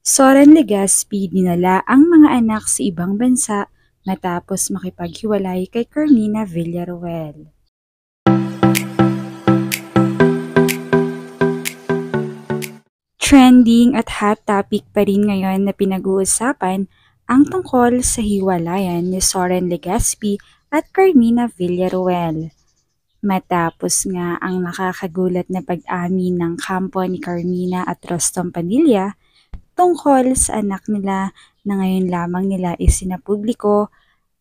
Soren Legaspi dinala ang mga anak sa ibang bansa matapos makipaghiwalay kay Carmina Villaruel. Trending at hot topic pa rin ngayon na pinag-uusapan ang tungkol sa hiwalayan ni Soren Legaspi at Carmina Villaruel. Matapos nga ang nakakagulat na pag-amin ng kampo ni Carmina at Rostom Padilla tungkol sa anak nila na ngayon lamang nila isinapubliko,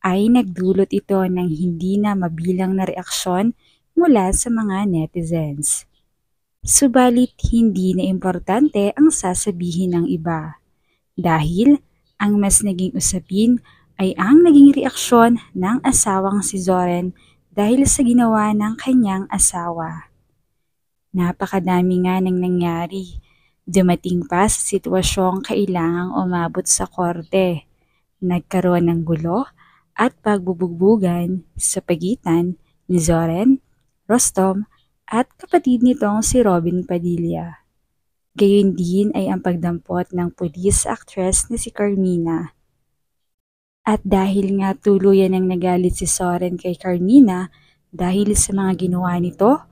ay nagdulot ito ng hindi na mabilang na reaksyon mula sa mga netizens. Subalit hindi na importante ang sasabihin ng iba dahil ang mas naging usapin ay ang naging reaksyon ng asawang si Zoren dahil sa ginawa ng kanyang asawa. Napakadami nga nang nangyari. Dumating pa sa sitwasyong kailangang umabot sa korte. Nagkaroon ng gulo at pagbubugbugan sa pagitan ni Zoren, Rostom at kapatid nitong si Robin Padilla. Gayon din ay ang pagdampot ng police actress na si Carmina. At dahil nga tuluyan ang nagalit si Soren kay Carmina dahil sa mga ginawa nito,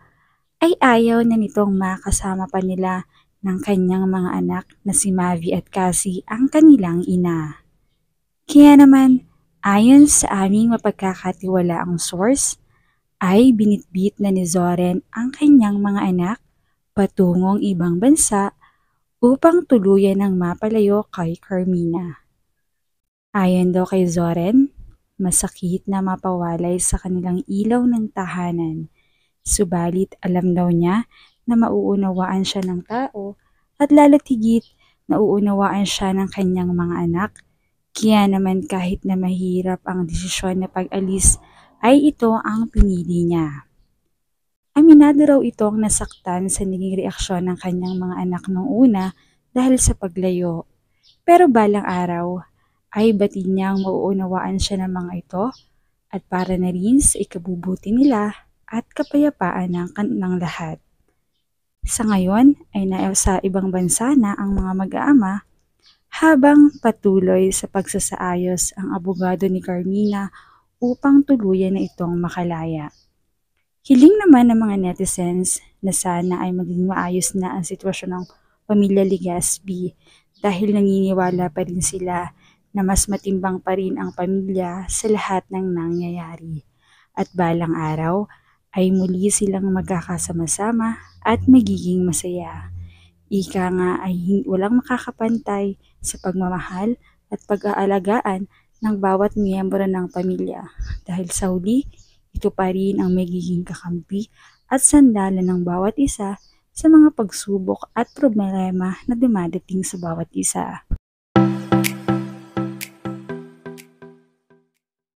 ay ayaw na nitong makasama pa nila ng kanyang mga anak na si Mavi at Cassie ang kanilang ina. Kaya naman, ayon sa aming mapagkakatiwalaang source, ay binitbit na ni Zoren ang kanyang mga anak patungong ibang bansa upang tuluyan ng mapalayo kay Carmina. Ayon daw kay Zoren, masakit na mapawalay sa kanilang ilaw ng tahanan. Subalit alam daw niya na mauunawaan siya ng tao at lalo't higit nauunawaan siya ng kanyang mga anak. Kaya naman kahit na mahirap ang desisyon na pag-alis ay ito ang pinili niya. Aminado raw itong nasaktan sa naging reaksyon ng kanyang mga anak noong una dahil sa paglayo. Pero balang araw ay batid niyang mauunawaan siya ng mga ito at para na rin sa ikabubuti nila at kapayapaan ng lahat. Sa ngayon ay nasa ibang bansa na ang mga mag-aama habang patuloy sa pagsasaayos ang abogado ni Carmina upang tuluyan na itong makalaya. Hiling naman ng mga netizens na sana ay maging maayos na ang sitwasyon ng pamilya Legaspi dahil naniniwala pa rin sila na mas matimbang pa rin ang pamilya sa lahat ng nangyayari. At balang araw ay muli silang magkakasama-sama at magiging masaya. Ika nga ay walang makakapantay sa pagmamahal at pag-aalagaan ng bawat miyembro ng pamilya dahil sa huli, ito pa rin ang magiging kakampi at sandalan ng bawat isa sa mga pagsubok at problema na dumadating sa bawat isa.